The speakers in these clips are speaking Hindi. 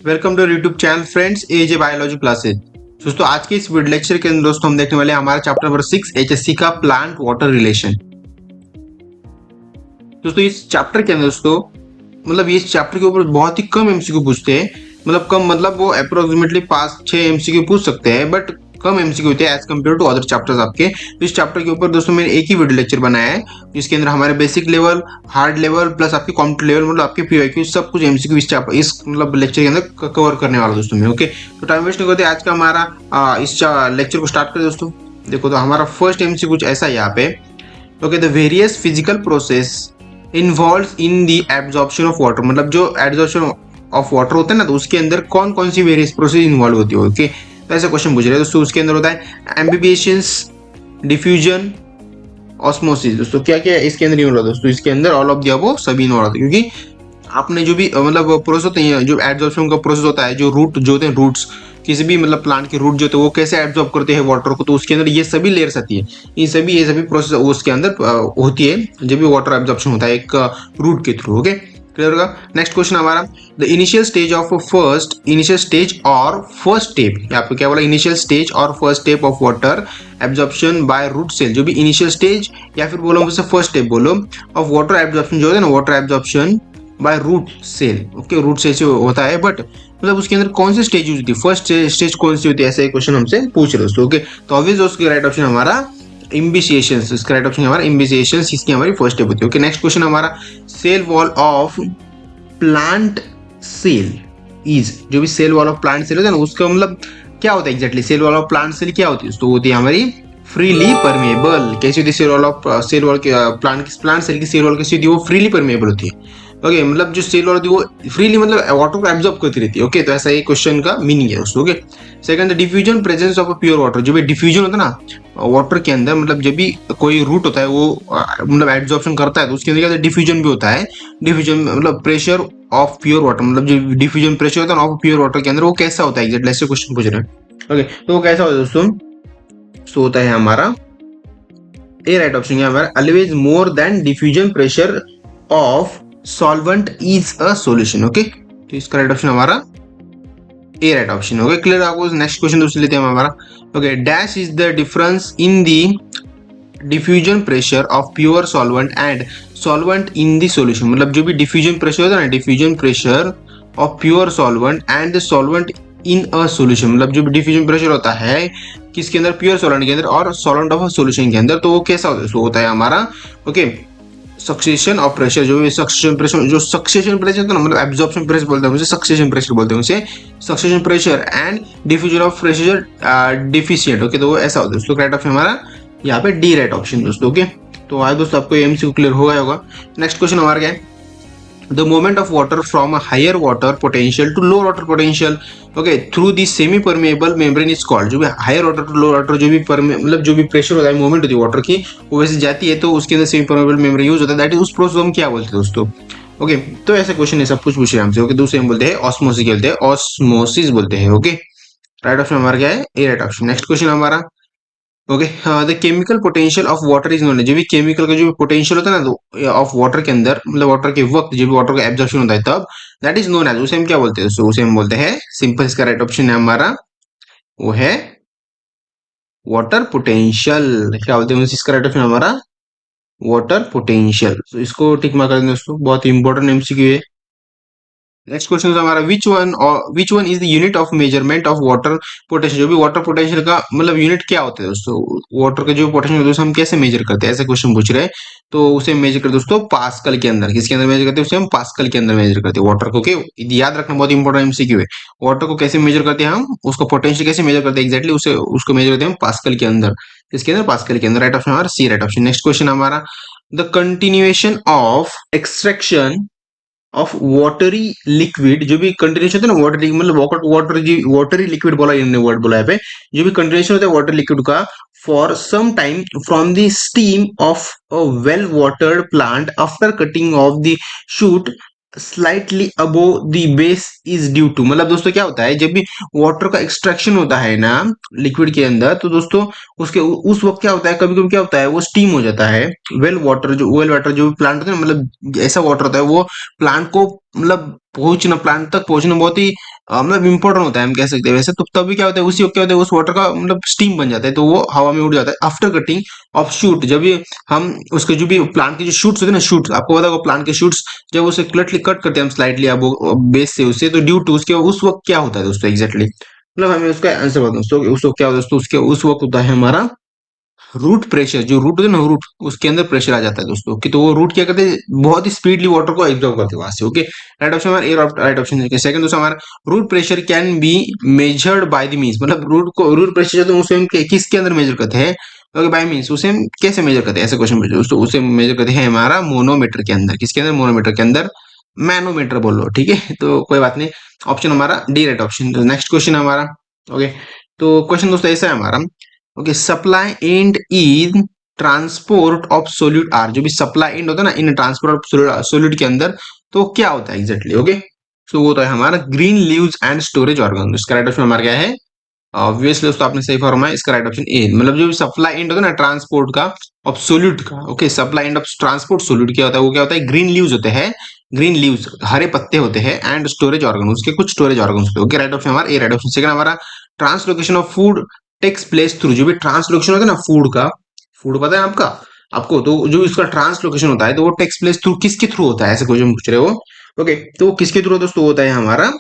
Welcome to YouTube channel friends AJ biology classes. दोस्तों आज के इस वीडियो लेक्चर के अंदर दोस्तों हम देखने वाले हैं हमारा चैप्टर नंबर 6 एचएससी का प्लांट वाटर रिलेशन। दोस्तों इस चैप्टर के अंदर दोस्तों इस चैप्टर के ऊपर बहुत ही कम एमसीक्यू पूछते हैं। कम वो अप्रोक्सीमेटली 5-6 एमसीक्यू पूछ सकते हैं, बट कम एमसीक्यू होते हैं as compare to other chapters आपके। तो इस चैप्टर के ऊपर दोस्तों मैंने एक ही वीडियो लेक्चर बनाया है जिसके अंदर हमारे basic level, hard level plus आपके कॉम्पिटेटिव लेवल आपके पीवाईक्यू सब कुछ एमसीक्यू इस लेक्चर के अंदर कवर करने वाला दोस्तों मैं। ओके, तो टाइम वेस्ट नहीं करते, आज का हमारा इस लेक्चर को स्टार्ट करें दोस्तों। देखो तो हमारा फर्स्ट एमसीक्यू कुछ ऐसा है यहाँ पे। Okay, the various physical process involve in the absorption of water, जो एब्जॉर्प्शन ऑफ वाटर होता है ना, तो उसके अंदर कौन कौन सी वेरियस प्रोसेस इन्वॉल्व होती है। ओके, तो ऐसा क्वेश्चन पूछ रहे हैं दोस्तों। उसके अंदर होता है एम्बिबिएशंस, डिफ्यूजन, ऑस्मोसिस। दोस्तों क्या क्या इसके अंदर इन्वॉल्व होता है दोस्तों? इसके अंदर ऑल ऑफ द अबव सभी इन्वॉल्व होते हैं, क्योंकि आपने जो भी प्रोसेस होते हैं, जो एब्जॉर्प्शन का प्रोसेस होता है, जो रूट जो होते हैं, रूट्स किसी भी प्लांट के रूट जो होते हैं वो कैसे एब्जॉर्ब करते हैं वाटर को, तो उसके अंदर ये सभी लेयर्स आती है। ये सभी प्रोसेस उसके अंदर होती है जब भी वाटर एब्जॉर्प्शन होता है एक रूट के थ्रू। ओके, क्लियर होगा। नेक्स्ट क्वेश्चन हमारा, द इनिशियल स्टेज और फर्स्ट स्टेप, यहाँ पे क्या बोला, इनिशियल स्टेज और first step of water absorption by root cell. जो भी इनिशियल स्टेज या फिर बोलो मुझसे फर्स्ट स्टेप बोलो ऑफ वाटर एब्जॉर्प्शन जो होता है ना, water absorption by root cell. Okay, root cell से होता है, बट उसके अंदर कौन सी स्टेज यूज होती है, फर्स्ट स्टेज कौन सी होती है, ऐसा एक क्वेश्चन हमसे पूछ रहे दोस्तों। ओके, तो ऑब्वियस उसका राइट ऑप्शन हमारा इम्बिसिएशन, इसका राइट ऑप्शन हमारा इम्बिसिएशन, इसकी हमारी फर्स्ट स्टेप होती है। ओके, नेक्स्ट क्वेश्चन हमारा, cell wall of plant cell is, जो भी cell wall of plant cell होता है ना, उसका क्या होता है exactly, cell wall of plant cell क्या होती है? तो होती है हमारी फ्रीली परमेएबल। कैसी होती है cell wall of plant cell की सेल वॉल कैसी होती है? वो फ्रीली परमेएबल होती है। ओके, जो सेल वॉल होती है वो फ्रीली वाटर को एब्जॉर्ब करती रहती है। ओके, तो ऐसा ये क्वेश्चन का मीनिंग है दोस्तों। Okay, second, diffusion presence of pure water. जो भी डिफ्यूजन होता है ना वाटर के अंदर, जब भी कोई रूट होता है वो एब्जॉर्प्शन करता है, तो उसके अंदर क्या डिफ्यूजन भी होता है। Diffusion pressure of pure water, जो डिफ्यूजन प्रेशर होता है ऑफ प्योर वाटर के अंदर वो कैसा होता है एग्जैक्टली, ऐसे क्वेश्चन पूछ रहे हैं। ओके, तो वो कैसा होता है दोस्तों? सो होता है हमारा ए राइट ऑप्शन है हमारा, always more than diffusion pressure of solvent is a solution. Okay, तो इसका राइट ऑप्शन हमारा A right option. Okay, clear आपको। नेक्स्ट क्वेश्चन दोस्तों लेते हैं हमारा। Okay, dash is the difference in the diffusion pressure of pure solvent and solvent in the solution. जो भी डिफ्यूजन प्रेशर होता है ना, diffusion pressure of pure solvent and the solvent in a solution, जो भी डिफ्यूजन प्रेशर होता है किसके अंदर, प्योर सॉल्वेंट के अंदर और सॉल्वेंट ऑफ सॉल्यूशन के अंदर, तो वो कैसा होता है? तो होता है हमारा ओके सक्सेशन ऑफ प्रेशर। जो सक्सेशन प्रेशर होता है ना, एब्जॉर्प्शन प्रेशर बोलते हैं उसे, सक्सेशन प्रेशर बोलते हैं उसे, succession pressure and diffusion of pressure deficient. Okay, तो वो ऐसा होता है दोस्तों। राइट ऑप्शन हमारा यहाँ पे डी राइट ऑप्शन दोस्तों। ओके, तो आज दोस्तों आपको एमसीक्यू क्लियर हो गया होगा। नेक्स्ट क्वेश्चन हमारा क्या है, the movement of water from a higher water potential to low water potential, okay, through the semi permeable membrane is called। जो भी higher water to low water, जो भी जो भी प्रेशर होता है, मूवमेंट होती है वाटर की, वो वैसे जाती है, तो उसके अंदर सेमी परमेबल मेम्ब्रेन यूज होता है। दैट इज उस प्रोसेस हम क्या बोलते हैं दोस्तों? ओके, तो ऐसे क्वेश्चन है, सब कुछ पूछ रहे हैं हमसे। ओके, दूसरे हम बोलते हैं ऑस्मोसिस, बोलते हैं ऑस्मोसिस बोलते हैं। ओके, राइट ऑप्शन हमारा क्या है? ए राइट ऑप्शन। नेक्स्ट क्वेश्चन हमारा, okay, the chemical potential of water is known. जो भी केमिकल का जो भी पोटेंशियल होता है ना ऑफ वाटर के अंदर, वाटर के वक्त जो भी वाटर का एब्जॉर्प्शन होता है तब, दैट इज नोन एज, उसे हम क्या बोलते हैं दोस्तों? उसे हम बोलते हैं सिंपल, इसका राइट ऑप्शन है हमारा वो है वाटर पोटेंशियल। क्या बोलते हैं इसका राइट ऑप्शन हमारा वाटर पोटेंशियल। तो इसको टिक मार्क कर दें दोस्तों, बहुत इंपॉर्टेंट एमसीक्यू है। नेक्स्ट क्वेश्चन हमारा, which one is the unit of measurement of water potential. जो भी वाटर पोटेंशियल का यूनिट क्या होता है दोस्तों? वाटर का जो पोटेंशियल होता है उसे हम कैसे मेजर करते हैं, ऐसे क्वेश्चन पूछ रहे हैं। तो उसे मेजर करते दोस्तों पास्कल के अंदर। किसके अंदर मेजर करते हैं? उसे हम पास्कल के अंदर मेजर करते हैं वाटर को। याद रखना, बहुत इंपॉर्टेंट एमसीक्यू है। वाटर को कैसे मेजर करते हैं हम, उसका पोटेंशियल कैसे मेजर करते हैं एग्जैक्टली, उसे उसको मेजर करते हैं हम पास्कल के अंदर। इसके अंदर पास्कल के अंदर। राइट ऑप्शन हमारा सी राइट ऑप्शन। नेक्स्ट क्वेश्चन हमारा, the continuation of extraction of watery liquid. जो भी कंटिन्यूशन होता है ना वाटरी, वाटरी लिक्विड बोला इन्होंने, वर्ड बोला है पे, जो भी कंटिन्यूशन होता है वाटर लिक्विड का for some time from the stem of a well watered plant after cutting of the shoot slightly above the base is due to. दोस्तों क्या होता है, जब भी वाटर का एक्सट्रैक्शन होता है ना लिक्विड के अंदर, तो दोस्तों उसके उस वक्त क्या होता है, कभी कभी क्या होता है, वो स्टीम हो जाता है। वेल वाटर जो प्लांट होता है ना, ऐसा वाटर होता है वो प्लांट को प्लांट तक पहुंचना बहुत ही मतलब इम्पोर्टेंट होता है, हम कह सकते हैं वैसे। तो तभी क्या होता है, उसी वक्त क्या होता है, उस वाटर का मतलब स्टीम बन जाता है, तो वो हवा में उड़ जाता है आफ्टर कटिंग ऑफ शूट। जब ये हम उसके जो भी प्लांट के जो शूट्स होते हैं ना, शूट्स आपको पता होगा, प्लांट के शूट्स जब उसे क्लटली कट करते हैं हम स्लाइटली अब बेस से उससे, तो ड्यू टू उसके उस वक्त क्या होता है दोस्तों एग्जैक्टली, मतलब हमें उसका आंसर बताओ दोस्तों। उस वक्त क्या होता है दोस्तों, उसके उस वक्त होता है हमारा रूट प्रेशर। जो रूट है ना, रूट उसके अंदर प्रेशर आ जाता है दोस्तों कि, तो वो रूट क्या करते हैं, बहुत ही स्पीडली वाटर को एब्जॉर्ब करते हैं वहां से। ओके, राइट ऑप्शन हमारा ए, राइट ऑप्शन है। सेकंड दोस्तों हमारा, root pressure can be measured by the means, मतलब रूट प्रेशर जो है उसे हम किसके अंदर मेजर करते हैं, ओके बाय मीन्स, उसे हम कैसे मेजर करते हैं, ऐसे क्वेश्चन पूछे दोस्तों। उसे मेजर करते हैं हमारा मोनोमीटर के अंदर, किसके अंदर, मोनोमीटर के अंदर, मैनोमीटर बोल लो, ठीक है, तो कोई बात नहीं। ऑप्शन हमारा डी राइट ऑप्शन। तो नेक्स्ट क्वेश्चन हमारा, ओके, तो क्वेश्चन दोस्तों ऐसा है हमारा, okay, supply and in transport of solute are, जो भी सप्लाई एंड होता है ना इन ट्रांसपोर्ट ऑफ सोल्यूट के अंदर, तो क्या होता है एग्जैक्टली, ओके। सो वो होता है हमारा green leaves and storage organ. इसका राइट ऑप्शन हमारा क्या है, ऑब्वियसली दोस्तों आपने सही फॉर्मा है, इसका राइट ऑप्शन ए, मतलब जो सप्लाई एंड होता है ना ट्रांसपोर्ट का ऑफ सोल्यूट का, okay, supply end of transport solute क्या होता है, वो क्या होता है, ग्रीन लीव्स होते हैं, ग्रीन लीव्स हरे पत्ते होते हैं, एंड स्टोरेज ऑर्गन, उसके कुछ स्टोरेज ऑर्गन होते हैं, ओके, राइट ऑप्शन हमारा ए, राइट ऑप्शन। सेकंड हमारा, translocation of food takes place through, जो भी ट्रांसलोकेशन होता है ना फूड का, फूड पता है आपका, आपको तो जो इसका ट्रांसलोकेशन होता है, तो वो टेक्स प्लेस थ्रू किसके थ्रू होता है, ऐसे क्वेश्चन पूछ रहे हो, ओके, तो वो किसके थ्रू दोस्तों होता है हमारा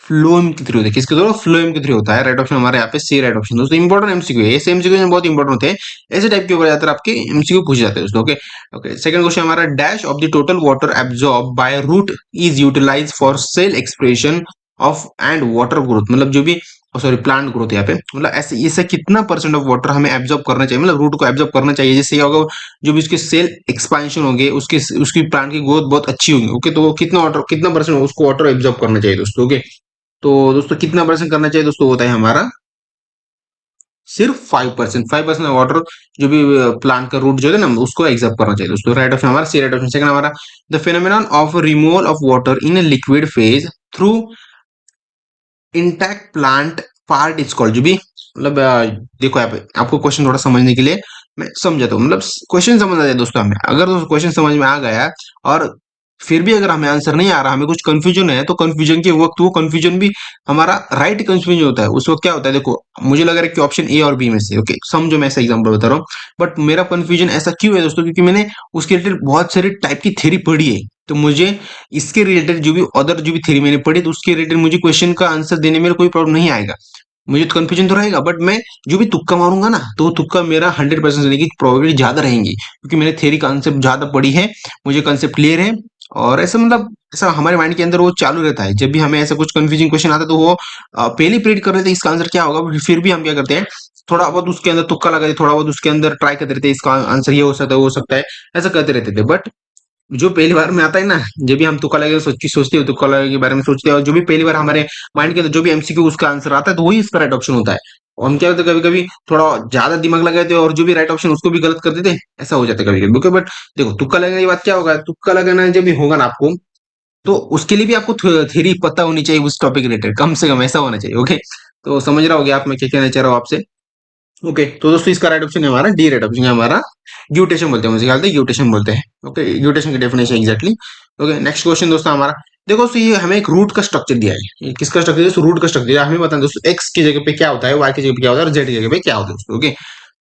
फ्लोएम के थ्रू होता है, किसके थ्रू, फ्लोएम के थ्रू होता है, राइट ऑप्शन हमारे यहाँ पे सी, राइट ऑप्शन दोस्तों। इंपॉर्टेंट एमसीक्यू है, ऐसे एमसीक्यू बहुत इंपॉर्टेंट होते हैं, ऐसे टाइप के ऊपर ज्यादातर आपके एमसीक्यू पूछे जाते हैं दोस्तों, ओके। ओके, सेकंड क्वेश्चन हमारा, dash of the total water absorb by root is utilise for cell expression of and water growth, मतलब जो भी, सॉरी, प्लांट ग्रोथ यहाँ पे, मतलब ऐसे इससे कितना परसेंट ऑफ वाटर हमें एब्जॉर्ब करना चाहिए, मतलब रूट को एब्जॉर्ब करना चाहिए, जिससे क्या होगा, जो भी उसके सेल एक्सपेंशन होंगे, उसके उसकी प्लांट की ग्रोथ बहुत अच्छी होगी, ओके, तो वो कितना वाटर, कितना परसेंट उसको वाटर एब्जॉर्ब करना चाहिए दोस्तों, ओके। तो दोस्तों कितना परसेंट करना चाहिए दोस्तों, होता है हमारा सिर्फ 5%, 5% वाटर जो भी प्लांट का रूट जो है ना उसको एग्जॉर्ब करना चाहिए दोस्तों, राइट ऑप्शन हमारा सी, राइट ऑप्शन। सेकंड हमारा, the phenomenon of removal of water in a liquid phase through intact plant part is called, जो भी मतलब देखो यहाँ पे आपको क्वेश्चन थोड़ा समझने के लिए मैं समझाता हूँ, मतलब क्वेश्चन समझ आ जाए दोस्तों हमें, अगर दोस्तों क्वेश्चन समझ में आ गया और फिर भी अगर हमें आंसर नहीं आ रहा, हमें कुछ कंफ्यूजन है, तो कंफ्यूजन के वक्त वो कंफ्यूजन भी हमारा राइट कंफ्यूजन होता है, उस वक्त क्या होता है, देखो मुझे लग रहा है कि ऑप्शन ए और बी में से, ओके, समझो मैं ऐसा एग्जांपल बता रहा हूँ, बट मेरा कंफ्यूजन ऐसा क्यों है दोस्तों, क्योंकि मैंने उसके रिलेटेड बहुत सारी टाइप की थ्योरी पढ़ी है, तो मुझे इसके रिलेटेड जो भी अदर जो भी थ्योरी मैंने पढ़ी, तो उसके रिलेटेड मुझे क्वेश्चन का आंसर देने में कोई प्रॉब्लम नहीं आएगा, मुझे तो कंफ्यूजन तो रहेगा, बट मैं जो भी तुक्का मारूंगा ना, तो वो तुक्का मेरा 100% देने की प्रोबेबिलिटी ज्यादा रहेंगी, क्योंकि मैंने थ्योरी कॉन्सेप्ट ज्यादा पढ़ी है, मुझे कॉन्सेप्ट क्लियर है, और ऐसा मतलब ऐसा हमारे माइंड के अंदर वो चालू रहता है, जब भी हमें ऐसा कुछ कंफ्यूजिंग क्वेश्चन आता है, तो वो पहले प्रेडिक्ट कर रहे थे इसका आंसर क्या होगा, फिर भी हम क्या करते हैं, थोड़ा बहुत उसके अंदर तुक्का लगा देते, थोड़ा बहुत उसके अंदर ट्राई करते रहते हैं, इसका आंसर ये हो सकता है, वो हो सकता है, ऐसा करते रहते थे, बट जो पहली बार में आता है ना, जब भी हम तुक्का लगे सोचते हो, तुक्का लगे के बारे में सोचते हैं, और जो भी पहली बार हमारे माइंड के अंदर जो भी एमसीक्यू उसका आंसर आता है, तो वही इसका राइट ऑप्शन होता है, और हम क्या होते कभी कभी थोड़ा ज्यादा दिमाग लगाते हैं और जो भी राइट ऑप्शन उसको भी गलत कर देते हैं, ऐसा हो जाता है कभी कभी, ओके। बट देखो तुक्का लगने की बात क्या होगा, तुक्का लगाना जब भी होगा ना आपको, तो उसके लिए भी आपको थ्योरी पता होनी चाहिए उस टॉपिक रिलेटेड, कम से कम ऐसा होना चाहिए, ओके। तो समझ रहा होगा आप मैं क्या कहना चाह रहा हूँ आपसे, ओके। तो दोस्तों इसका राइट ऑप्शन है हमारा डी, राइट ऑप्शन है हमारा ग्यूटेशन बोलते हैं, मुझे ख्याल है ग्यूटेशन बोलते हैं, ओके, ग्यूटेशन की definition exactly, okay. Next question दोस्तों हमारा, देखो दोस्तों ये हमें एक रूट का स्ट्रक्चर दिया है, ये किसका स्ट्रक्चर है, रूट का स्ट्रक्चर दिया है, हमें बताना है दोस्तों एक्स की जगह पे क्या होता है, वाई की जगह पे क्या होता है, और जेड की जगह पे क्या होता है दोस्तों, ओके।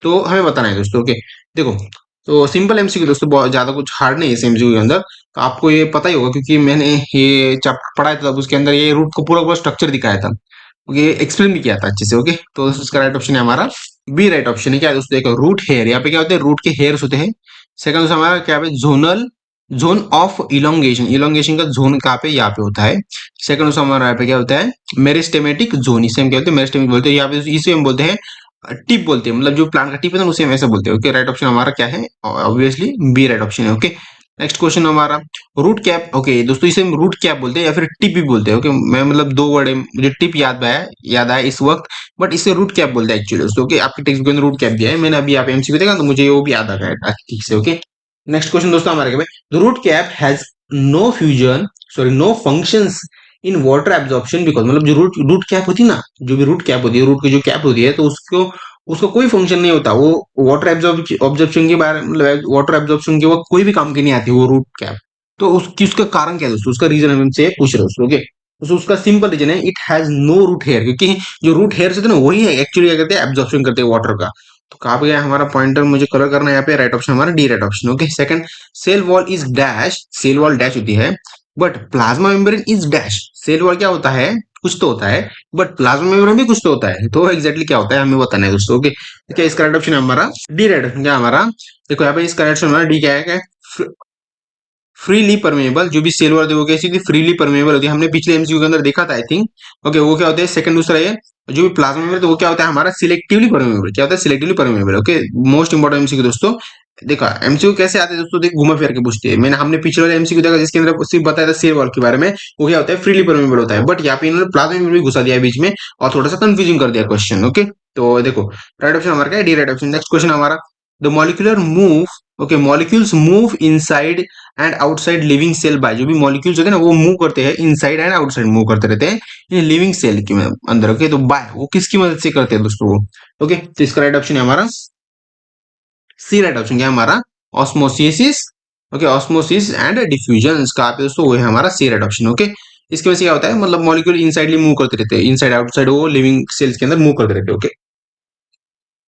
तो हमें बताना है दोस्तों, ओके। देखो, तो सिंपल एमसीक्यू दोस्तों, बहुत ज्यादा कुछ हार्ड नहीं है इस एमसीक्यू के अंदर, तो आपको ये पता ही होगा क्योंकि मैंने ये चैप्टर पढ़ाया था, तब उसके अंदर ये रूट को पूरा पूरा स्ट्रक्चर दिखाया था, ये एक्सप्लेन भी किया था अच्छे से, ओके। तो इसका राइट ऑप्शन है हमारा बी, राइट ऑप्शन है। क्या है दोस्तों, देखो रूट हेयर, यहाँ पे क्या होते हैं, रूट के हेयर्स होते हैं। सेकंड दोस्तों हमारा क्या है, zonal, zone of elongation, elongation का जोन कहाँ पे, यहाँ पे होता है। सेकंड दोस्तों हमारा यहाँ पे क्या होता है, मेरिस्टेमेटिक जोन, इसे हम क्या होते हैं, मेरिस्टेमिक बोलते हैं, यहाँ पे इसे हम बोलते हैं टिप बोलते हैं, मतलब जो प्लांट का टिप है ना उसे हम ऐसे बोलते हैं, ओके। राइट ऑप्शन हमारा क्या है, ऑब्वियसली बी राइट ऑप्शन है, ओके। नेक्स्ट क्वेश्चन हमारा, रूट कैप, ओके दोस्तों इसे हम रूट कैप बोलते हैं या फिर टिप भी बोलते हैं, ओके। मैं मतलब दो वर्ड है, मुझे टिप याद आया इस वक्त, बट इसे रूट कैप बोलते हैं एक्चुअली दोस्तों, ओके। आपके टेक्स्ट बुक के अंदर रूट कैप दिया है, मैंने अभी यहाँ पे एमसीक्यू देखा तो मुझे वो भी याद आ गया ठीक से, ओके। नेक्स्ट क्वेश्चन दोस्तों हमारे क्या, the root cap has no fusion, sorry no functions in water absorption, because मतलब जो रूट रूट कैप होती है ना, जो भी रूट कैप होती है, रूट की जो कैप होती है, तो उसको उसका कोई फंक्शन नहीं होता, वो वाटर एब्जॉर्प्शन के बारे मतलब वाटर एब्जॉर्प्शन के वक्त कोई भी काम की नहीं आती वो रूट कैप, तो उसकी उसका कारण क्या है दोस्तों, उसका रीजन हमसे पूछ रहे हो, ओके। तो उसका सिंपल रीजन है, it has no root here, क्योंकि जो रूट हेयर होते हैं ना वही है एक्चुअली क्या करते हैं, एब्जॉर्प्शन करते हैं वाटर का। तो कहाँ पे गया हमारा पॉइंटर, मुझे कलर करना है यहाँ पे, राइट ऑप्शन हमारा D right option. Okay, second, cell wall is dash, cell wall dash होती है, but plasma membrane is dash. Cell wall क्या होता है, कुछ तो होता है, बट प्लाज्मा मेम्ब्रेन भी कुछ तो होता है, तो एग्जैक्टली क्या होता है हमें बताना है दोस्तों। ओके, क्या इसका राइट ऑप्शन है हमारा डी राइट ऑप्शन, क्या हमारा, देखो यहाँ पे इसका राइट ऑप्शन हमारा डी क्या है, फ्रीली परमेबल। जो भी सेल वाले वो कैसी थी, फ्रीली परमेबल होती है, हमने पिछले एमसीक्यू के अंदर देखा था आई थिंक। ओके, वो क्या होता है, सेकंड दूसरा ये, जो भी प्लाज्मा मेम्ब्रेन तो वो क्या होता है हमारा सिलेक्टिवली परमेबल, क्या होता है selectively permeable. Okay, most important MCQ दोस्तों। देखा एमसीक्यू कैसे आते हैं दोस्तों, देख घुमा फिर के पूछते हैं, मैंने हमने पिछले वाले एमसीक्यू देखा जिसके अंदर सिर्फ बताया था सेल वॉल के बारे में, वो क्या होता है फ्रीली परमेबल होता है, बट यहाँ पे इन्होंने प्लाज्मा मेम्ब्रेन भी घुसा दिया बीच में और थोड़ा सा कंफ्यूजिंग कर दिया क्वेश्चन। ओके, तो देखो राइट ऑप्शन हमारा क्या है, D right option. Next question हमारा, the molecular move, okay molecules move inside and outside living cell by, जो भी मॉलिक्यूल्स होते हैं ना वो मूव करते हैं इनसाइड एंड आउटसाइड, मूव करते रहते हैं ये लिविंग सेल के अंदर। ओके, तो बाय वो किसकी मदद से करते हैं दोस्तों वो। ओके, तो इसका राइट ऑप्शन है हमारा सी राइट ऑप्शन, क्या है हमारा osmosis. Okay, osmosis and diffusion, इसका पे दोस्तों वो है हमारा सी राइट ऑप्शन। ओके, इसकी वजह से क्या होता है, मतलब मॉलिक्यूल इनसाइडली मूव करते रहते हैं, इनसाइड आउटसाइड वो लिविंग सेल्स के अंदर मूव करते रहते हैं। ओके,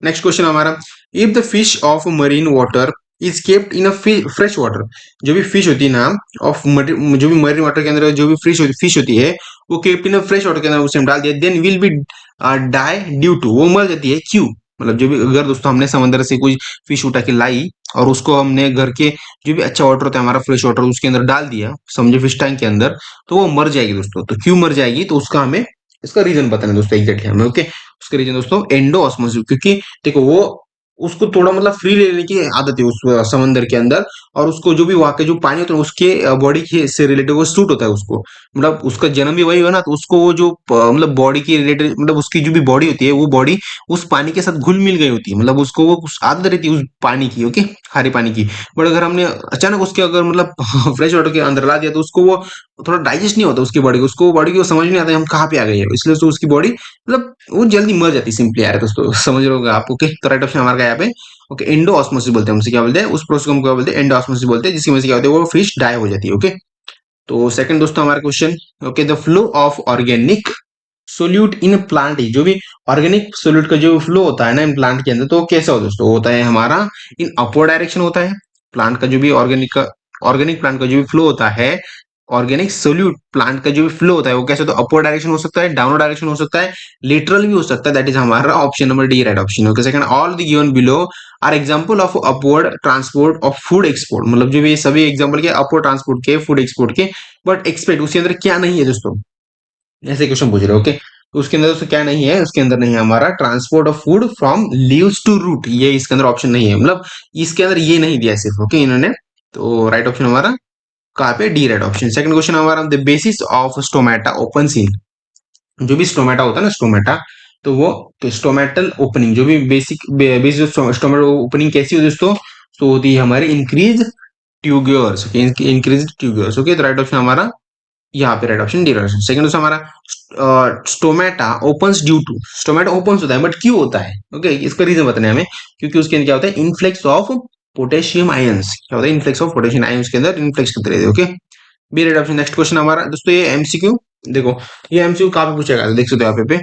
नेक्स्ट क्वेश्चन हमारा, if the fish of marine water is kept in a fresh water, जो भी फिश होती है ना ऑफ जो भी मरीन वाटर के अंदर जो भी फिश होती है वो kept in a fresh water के अंदर उसे हम डाल दिया, then will be die due to, वो मर जाती है क्यों। मतलब जो भी अगर दोस्तों हमने समंदर से कोई फिश उठा के लाई और उसको हमने घर के जो भी अच्छा वाटर होता है हमारा फ्रेश वाटर उसके अंदर डाल दिया, समझे फिश टैंक के अंदर, तो वो मर जाएगी दोस्तों। तो क्यों मर जाएगी, तो उसका हमें इसका रीजन बताना है दोस्तों एग्जैक्टली हमें। ओके, उसका रीजन दोस्तों एंडो ऑस्मोसिस, क्योंकि देखो वो उसको थोड़ा मतलब फ्री लेने की आदत है उस समंदर के अंदर, और उसको जो भी वहां के जो पानी होता है उसके बॉडी के से रिलेटेड वो सूट होता है उसको, मतलब उसका जन्म भी वही हुआ ना, तो उसको वो जो मतलब बॉडी की रिलेटेड मतलब उसकी जो भी बॉडी होती है वो बॉडी उस पानी के साथ घुल मिल गई होती है, मतलब उसको वो आदत रहती है उस पानी की। ओके, खारे पानी की। बट अगर हमने अचानक उसके अगर मतलब फ्रेश वाटर के अंदर ला दिया तो उसको वो थोड़ा डाइजेस्ट नहीं होता उसकी बॉडी को, उसको बॉडी को समझ नहीं आता है हम कहाँ पे आ गए हैं, इसलिए तो उसकी बॉडी मतलब वो जल्दी मर जाती है सिंपली यार दोस्तों, समझ रहे होगे आप। ओके, तो राइट ऑप्शन हमारा यहाँ पे ओके एंडो ऑस्मोसिस बोलते हैं, हमसे क्या बोलते हैं उस प्रोसेस को हम क्या बोलते हैं एंडो ऑस्मोसिस बोलते हैं, जिसकी वजह से क्या होता है वो फिश डाई हो जाती है। ओके, तो सेकंड दोस्तों हमारा question, okay the flow of organic solute in plant, जो भी ऑर्गेनिक सोल्यूट का जो फ्लो होता है ना इन प्लांट के अंदर, तो वो कैसा होता है दोस्तों, होता है हमारा इन अपवर्ड डायरेक्शन होता है। प्लांट का जो भी ऑर्गेनिक प्लांट का जो भी फ्लो होता है, ऑर्गेनिक सोल्यूट प्लांट का जो भी फ्लो होता है वो कैसे होता है, अपवर्ड डायरेक्शन हो सकता है, डाउनवर्ड डायरेक्शन हो सकता है, लिटरल भी हो सकता है, दैट इज हमारा option number D right option. Okay, second, all the given below are example of upward transport of food export, मतलब जो भी सभी एग्जांपल के अपवर्ड ट्रांसपोर्ट के फूड एक्सपोर्ट के, बट एक्सपेक्ट उसके अंदर क्या नहीं है दोस्तों, ऐसे क्वेश्चन पूछ रहे हो। ओके, तो उसके अंदर दोस्तों क्या नहीं है, उसके अंदर नहीं है हमारा transport of food from leaves to root, ये इसके अंदर ऑप्शन नहीं है, मतलब इसके अंदर ये नहीं दिया सिर्फ। ओके, इन्होंने, तो राइट ऑप्शन हमारा कहाँ पे, D right option. Second question हमारा, the basis of stomata open seen, जो भी स्टोमेटा होता है ना स्टोमेटा, तो वो तो स्टोमेटल ओपनिंग जो भी बेसिक स्टोमेटल ओपनिंग कैसी होती है दोस्तों, तो होती है हमारी increase tubules, increase tubules. Okay, तो राइट ऑप्शन हमारा यहाँ पे right option D right option. Second दोस्तों हमारा stomata opens due to, stomata opens होता है बट क्यों होता है। ओके, इसका रीजन बताना है हमें, क्योंकि उसके अंदर क्या होता है इनफ्लेक्स ऑफ पोटेशियम आयंस, क्या होता है इनफ्लेक्स ऑफ पोटेशियम आयंस के अंदर इनफ्लेक्स करते रहते हैं। Okay, B right option. Next question हमारा दोस्तों ये एमसीक्यू, देखो ये एमसीक्यू कहाँ पे पूछेगा, देख सकते हो यहाँ पे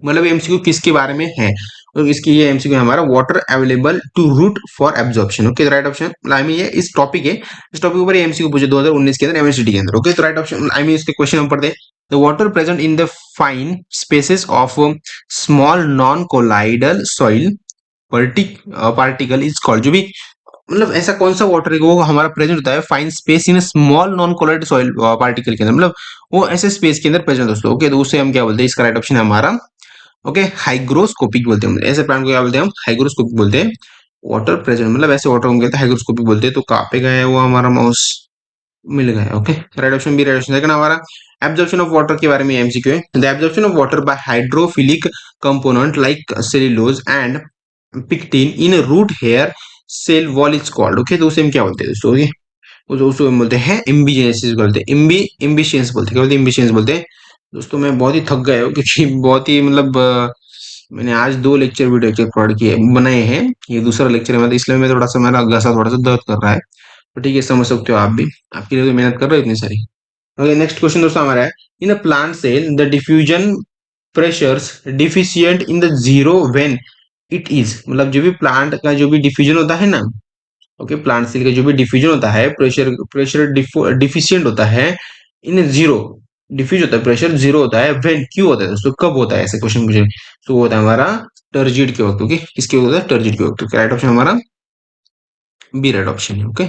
मतलब एमसीक्यू किसके बारे में है, तो इसकी ये एमसीक्यू हमारा water available to root for absorption. Okay, right option I mean ये इस टॉपिक है, इस टॉपिक ऊपर एमसीक्यू पूछे 2019 के अंदर एमएससीटी के अंदर। ओके, तो राइट ऑप्शन आई मीन इसके क्वेश्चन हम पढ़ते हैं, the water present in the fine spaces of small non colloidal soil particle is called, जो भी मतलब ऐसा कौन सा वाटर है वो हमारा प्रेजेंट होता है fine space in small non colloid soil particle के अंदर, मतलब वो ऐसे स्पेस के अंदर प्रेजेंट दोस्तों। ओके, तो उससे हम क्या बोलते हैं, इसका राइट ऑप्शन है हमारा ओके हाइग्रोस्कोपिक बोलते हैं, ऐसे प्लांट को क्या बोलते हैं हम हाइग्रोस्कोपिक बोलते हैं। वाटर प्रेजेंट मतलब ऐसे वाटर को कहते हैं हाइग्रोस्कोपिक बोलते हैं। तो कहाँ पे गया है वो हमारा माउस, मिल गया। Okay, right option B right option. Second हमारा एब्जॉर्प्शन ऑफ वाटर के बारे में एमसीक्यू है, the absorption of water by hydrophilic component like cellulose and pectin in root hair cell wall is called. Okay, तो उसे हम क्या बोलते हैं दोस्तों, ओके उसको हम बोलते हैं इम्बीजेनेसिस बोलते हैं, इम्बिशियंस बोलते हैं, क्या बोलते हैं इम्बिशियंस बोलते हैं। दोस्तों मैं बहुत ही थक गया हूँ क्योंकि बहुत ही मतलब मैंने आज 2 लेक्चर वीडियो लेक्चर प्रोवाइड किए बनाए हैं, ये दूसरा लेक्चर है, मतलब इसलिए मैं थोड़ा सा मेरा गसा थोड़ा सा दर्द कर रहा है, तो ठीक है समझ सकते हो आप भी, आपके लिए तो मेहनत कर रहे हो इतनी सारी। ओके, नेक्स्ट क्वेश्चन दोस्तों हमारा है, in a plant cell the diffusion pressures deficient in the zero when it is, मतलब जो भी प्लांट का जो भी डिफ्यूजन होता है ना, ओके, प्लांट सेल का जो भी डिफ्यूजन होता है, प्रेशर प्रेशर डिफिशियंट होता है इन जीरो, डिफ्यूज होता है, प्रेशर जीरो होता है, व्हेन क्यों होता है दोस्तों, कब होता है, ऐसे क्वेश्चन पूछे तो वो होता है हमारा टर्जिड के वक्त। ओके, किसके वक्त होता है, टर्जिड के वक्त। राइट ऑप्शन हमारा बी राइट ऑप्शन है। Okay,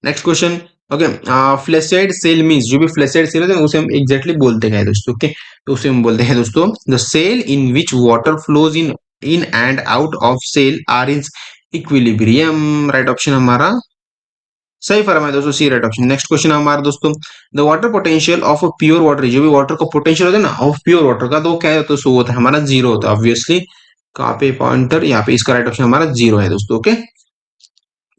next question. Okay, flaccid cell means, जो भी फ्लैशेड सेल होता है उसे हम एग्जैक्टली बोलते हैं दोस्तों। ओके, तो उसे हम बोलते हैं दोस्तों the cell in which water flows in in and out of cell are in equilibrium. Right option हमारा सही फरमाया दोस्तों, C right option. Next question हमारा दोस्तों, the water potential of pure water, जो भी वाटर का पोटेंशियल होता है ना ऑफ प्योर वाटर का, तो वो क्या होता है, सो होता है हमारा जीरो होता है ऑब्वियसली। कहाँ पे पॉइंटर, यहाँ पे, इसका राइट ऑप्शन हमारा जीरो है दोस्तों। ओके,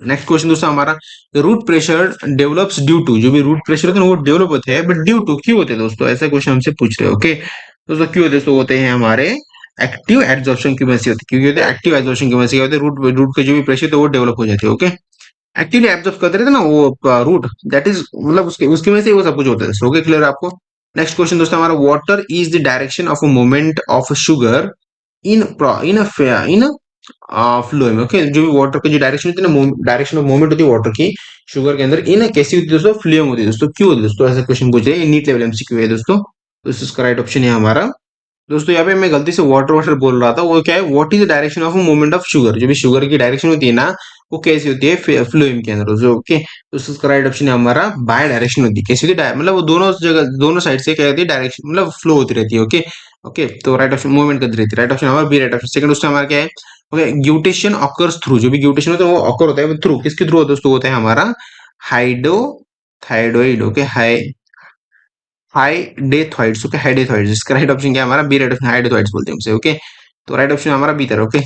नेक्स्ट क्वेश्चन दोस्तों हमारा, root pressure develops due to, जो भी रूट प्रेशर होते हैं वो डेवलप होते हैं, बट ड्यू टू क्यों होते हैं दोस्तों, ऐसा क्वेश्चन हमसे पूछ रहे हैं। ओके, दोस्तों क्यों होते हैं, तो होते हैं हमारे एक्टिव एब्जॉर्प्शन की वजह से होती है, क्योंकि होते हैं एक्टिव एब्जॉर्प्शन की वजह से, क्या होते हैं, रूट रूट के जो भी प्रेशर है वो डेवलप हो जाते हैं। ओके, एक्टिवली एब्जॉर्ब करते रहते हैं ना वो रूट, दैट इज, मतलब उसके उसकी वजह से वो सब कुछ होता है। ओके, क्लियर आपको। नेक्स्ट क्वेश्चन दोस्तों हमारा, water is the direction of a movement of sugar in in flow में। ओके, जो भी वाटर की जो डायरेक्शन होती है ना, डायरेक्शन ऑफ मूवमेंट होती है वाटर की शुगर के अंदर, इन कैसी होती है दोस्तों, फ्लो में होती है दोस्तों। क्यों होती है दोस्तों, ऐसा क्वेश्चन पूछ रहे हैं, नीट लेवल एमसीक्यू है दोस्तों। तो इसका राइट ऑप्शन है हमारा दोस्तों, यहाँ पे मैं गलती से वाटर वाटर बोल रहा था, वो क्या है, what is the direction of movement of sugar, जो भी शुगर की डायरेक्शन होती है ना, वो कैसी होती है, फ्लोएम के अंदर। जो ओके, तो इसका राइट ऑप्शन है हमारा बाय डायरेक्शन होती है, कैसी होती है, मतलब वो दोनों जगह दोनों साइड से क्या होती है, डायरेक्शन मतलब फ्लो होती रहती है। ओके, ओके, तो राइट ऑप्शन मूवमेंट करती रहती है, राइट ऑप्शन हमारा B right option. Second question हमारा क्या है, ओके, ग्यूटेशन ऑकर्स थ्रू, जो भी ग्यूटेशन होता है वो ऑकर होता है थ्रू, किसके थ्रू होता है दोस्तों, होता है हमारा हाइडो थायरॉइड। ओके, हाइडेथॉइड्स। ओके, हाइडेथॉइड्स, इसका राइट ऑप्शन क्या है हमारा बी राइट ऑप्शन, हाइडेथॉइड्स बोलते हैं उसे। ओके, तो राइट ऑप्शन हमारा बी तरह। ओके,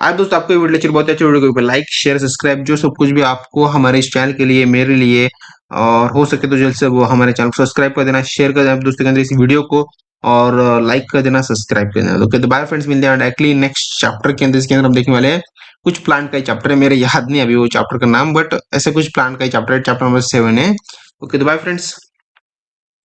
आज दोस्तों आपको ये वीडियो लेक्चर बहुत अच्छा, वीडियो को लाइक शेयर सब्सक्राइब जो सब कुछ भी आपको हमारे इस चैनल के लिए, मेरे लिए, और हो सके तो जल्द से वो हमारे चैनल को सब्सक्राइब कर देना, शेयर कर देना दोस्तों के अंदर इस वीडियो को, और लाइक कर देना, सब्सक्राइब कर देना। ओके, तो बाय फ्रेंड्स, मिलते हैं डायरेक्टली नेक्स्ट चैप्टर के अंदर। इसके अंदर हम देखने वाले हैं कुछ प्लांट का ही चैप्टर है, मेरे याद नहीं अभी वो चैप्टर का नाम, बट ऐसे कुछ प्लांट का ही चैप्टर है, चैप्टर नंबर 7 है। ओके, तो बाय फ्रेंड्स।